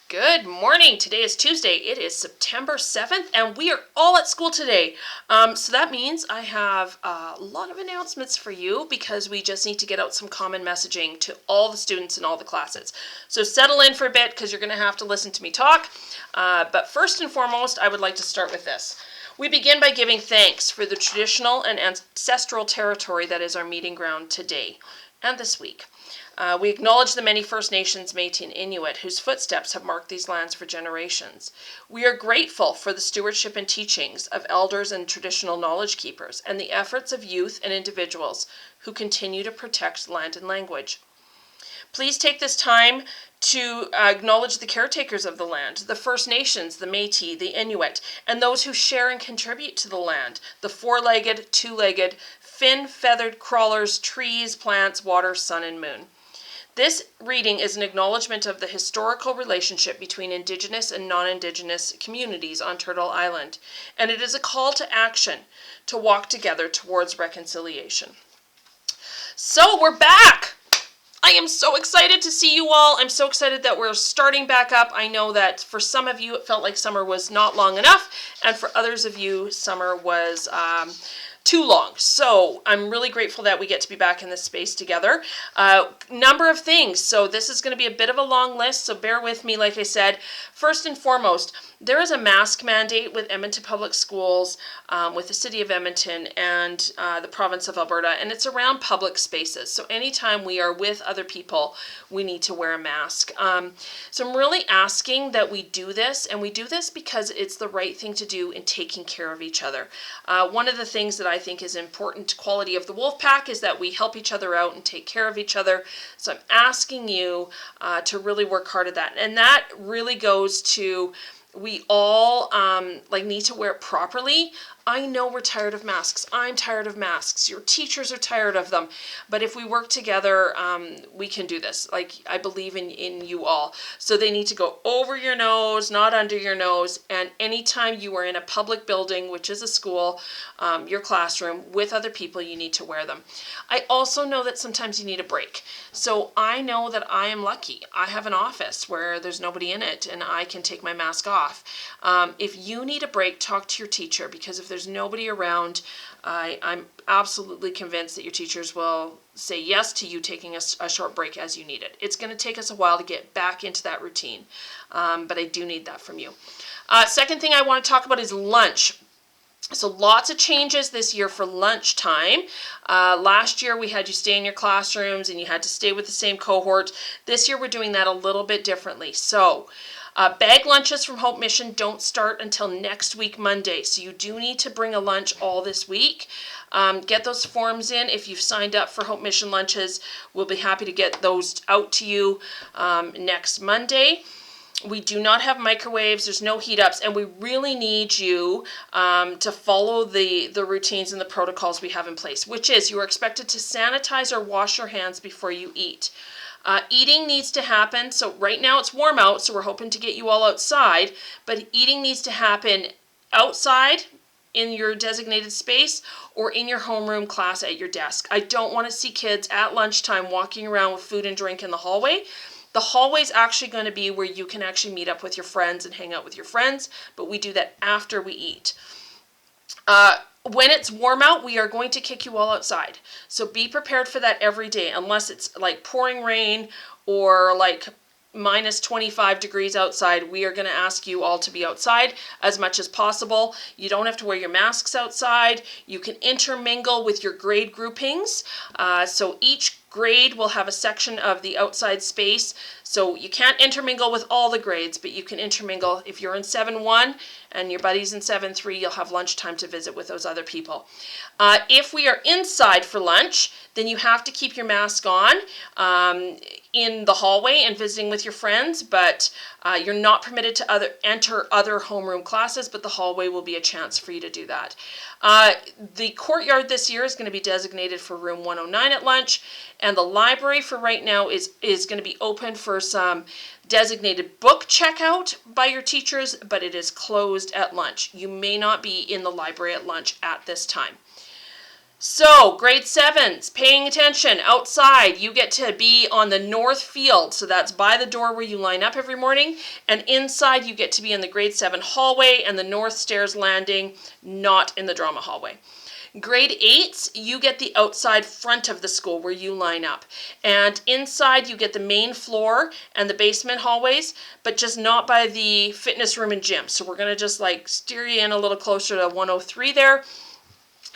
Good morning. Today is Tuesday. It is September 7th, and we are all at school today. So that means I have a lot of announcements for you because we just need to get out some common messaging to all the students in all the classes. So settle in for a bit because you're going to have to listen to me talk. But first and foremost, I would like to start with this. We begin by giving thanks for the traditional and ancestral territory that is our meeting ground today and this week. We acknowledge the many First Nations, Métis, and Inuit whose footsteps have marked these lands for generations. We are grateful for the stewardship and teachings of elders and traditional knowledge keepers and the efforts of youth and individuals who continue to protect land and language. Please take this time to acknowledge the caretakers of the land, the First Nations, the Métis, the Inuit, and those who share and contribute to the land, the four-legged, two-legged, fin-feathered crawlers, trees, plants, water, sun, and moon. This reading is an acknowledgement of the historical relationship between Indigenous and non-Indigenous communities on Turtle Island, and it is a call to action to walk together towards reconciliation. So we're back! I am so excited to see you all. I'm so excited that we're starting back up. I know that for some of you it felt like summer was not long enough, and for others of you summer was too long. So I'm really grateful that we get to be back in this space together. Number of things. So this is going to be a bit of a long list, so bear with me. Like I said, first and foremost, there is a mask mandate with Edmonton Public Schools, with the City of Edmonton and the Province of Alberta, and it's around public spaces. So anytime we are with other people, we need to wear a mask. So I'm really asking that we do this, and we do this because it's the right thing to do in taking care of each other. One of the things that I think is important quality of the wolf pack is that we help each other out and take care of each other. So I'm asking you to really work hard at that. And that really goes to we all need to wear it properly. I know we're tired of masks. I'm tired of masks. Your teachers are tired of them. But if we work together, we can do this. Like, I believe in you all. So they need to go over your nose, not under your nose. And anytime you are in a public building, which is a school, your classroom, with other people, you need to wear them. I also know that sometimes you need a break. So I know that I am lucky. I have an office where there's nobody in it and I can take my mask off. If you need a break, talk to your teacher, because if there's nobody around, I'm absolutely convinced that your teachers will say yes to you taking a short break as you need it. It's going to take us a while to get back into that routine, but I do need that from you. Second thing I want to talk about is lunch. So lots of changes this year for lunchtime. Last year we had you stay in your classrooms and you had to stay with the same cohort. This year we're doing that a little bit differently. So bag lunches from Hope Mission don't start until next week, Monday. So you do need to bring a lunch all this week. Get those forms in. If you've signed up for Hope Mission lunches, we'll be happy to get those out to you next Monday. We do not have microwaves, there's no heat ups, and we really need you to follow the routines and the protocols we have in place, which is you are expected to sanitize or wash your hands before you eat. Eating needs to happen, so right now it's warm out, so we're hoping to get you all outside, but eating needs to happen outside in your designated space or in your homeroom class at your desk. I don't want to see kids at lunchtime walking around with food and drink in the hallway. The hallway is actually going to be where you can actually meet up with your friends and hang out with your friends, but we do that after we eat. When it's warm out, we are going to kick you all outside. So be prepared for that every day, unless it's like pouring rain or like minus 25 degrees outside. We are going to ask you all to be outside as much as possible. You don't have to wear your masks outside. You can intermingle with your grade groupings. So each grade will have a section of the outside space. So you can't intermingle with all the grades, but you can intermingle. If you're in 7-1 and your buddy's in 7-3, you'll have lunchtime to visit with those other people. If we are inside for lunch, then you have to keep your mask on in the hallway and visiting with your friends, but you're not permitted to enter other homeroom classes, but the hallway will be a chance for you to do that. The courtyard this year is going to be designated for room 109 at lunch, and the library for right now is going to be open for some designated book checkout by your teachers, but it is closed at lunch. You may not be in the library at lunch at this time. So, grade 7s, paying attention, outside, you get to be on the north field. So that's by the door where you line up every morning. And inside, you get to be in the grade 7 hallway and the north stairs landing, not in the drama hallway. Grade 8s, you get the outside front of the school where you line up. And inside, you get the main floor and the basement hallways, but just not by the fitness room and gym. So we're going to just like steer you in a little closer to 103 there.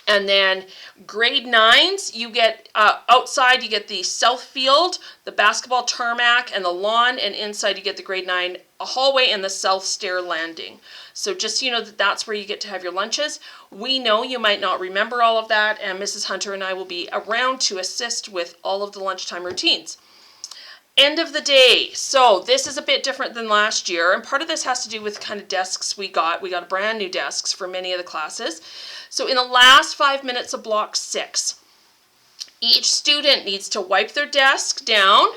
And then grade 9s, you get outside, you get the south field, the basketball tarmac, and the lawn. And inside, you get the grade 9 hallway and the south stair landing. So just so you know that that's where you get to have your lunches. We know you might not remember all of that, and Mrs. Hunter and I will be around to assist with all of the lunchtime routines. End of the day. So this is a bit different than last year, and part of this has to do with kind of desks we got. We got brand new desks for many of the classes. So in the last 5 minutes of block 6, each student needs to wipe their desk down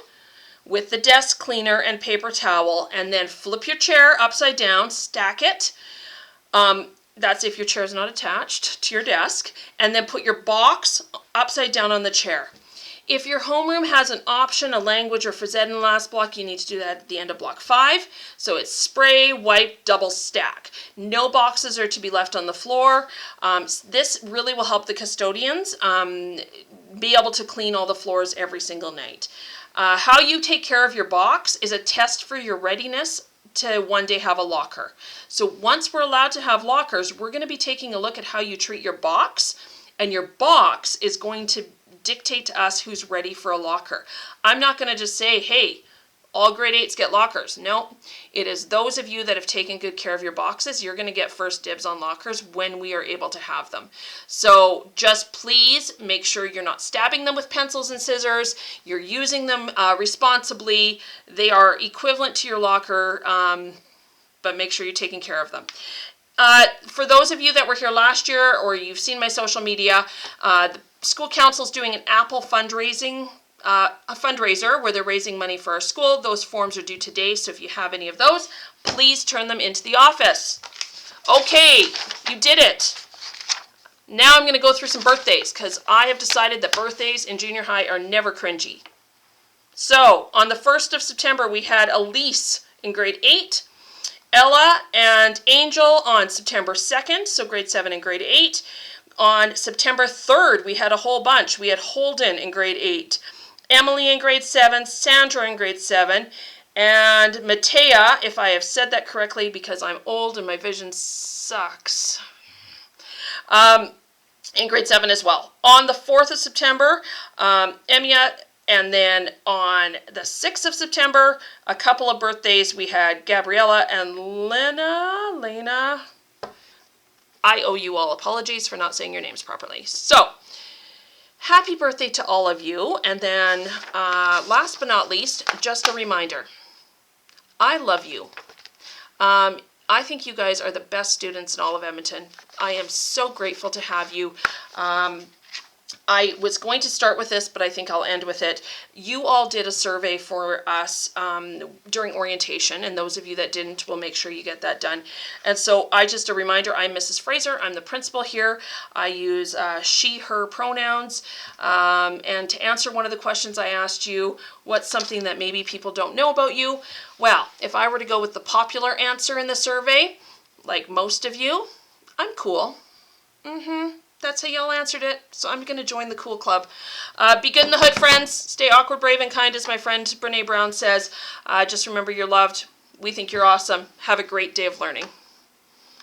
with the desk cleaner and paper towel, and then flip your chair upside down, stack it. That's if your chair is not attached to your desk, and then put your box upside down on the chair. If your homeroom has an option, a language or phys ed in the last block, you need to do that at the end of block 5. So it's spray, wipe, double stack. No boxes are to be left on the floor. This really will help the custodians be able to clean all the floors every single night. How you take care of your box is a test for your readiness to one day have a locker. So once we're allowed to have lockers, we're going to be taking a look at how you treat your box, and your box is going to dictate to us who's ready for a locker. I'm not going to just say, hey, all grade 8s get lockers. No, it is those of you that have taken good care of your boxes. You're going to get first dibs on lockers when we are able to have them. So just please make sure you're not stabbing them with pencils and scissors. You're using them responsibly. They are equivalent to your locker, but make sure you're taking care of them. For those of you that were here last year, or you've seen my social media, the school council is doing an Apple fundraiser where they're raising money for our school. Those forms are due today, so if you have any of those, please turn them into the office. Okay, you did it. Now I'm going to go through some birthdays, because I have decided that birthdays in junior high are never cringy. So, on the 1st of September, we had Elise in grade 8, Ella and Angel on September 2nd, so grade 7 and grade 8. On September 3rd, we had a whole bunch. We had Holden in grade 8, Emily in grade 7, Sandra in grade 7, and Matea, if I have said that correctly because I'm old and my vision sucks, in grade 7 as well. On the 4th of September, Emia, and then on the 6th of September, a couple of birthdays, we had Gabriella and Lena. I owe you all apologies for not saying your names properly. So, happy birthday to all of you. And then, last but not least, just a reminder. I love you. I think you guys are the best students in all of Edmonton. I am so grateful to have you. I was going to start with this, but I think I'll end with it. You all did a survey for us during orientation, and those of you that didn't, will make sure you get that done. And so just a reminder, I'm Mrs. Fraser. I'm the principal here. I use she, her pronouns. And to answer one of the questions I asked you, what's something that maybe people don't know about you? Well, if I were to go with the popular answer in the survey, like most of you, I'm cool. That's how y'all answered it, so I'm going to join the cool club. Be good in the hood, friends. Stay awkward, brave, and kind, as my friend Brene Brown says. Just remember you're loved. We think you're awesome. Have a great day of learning.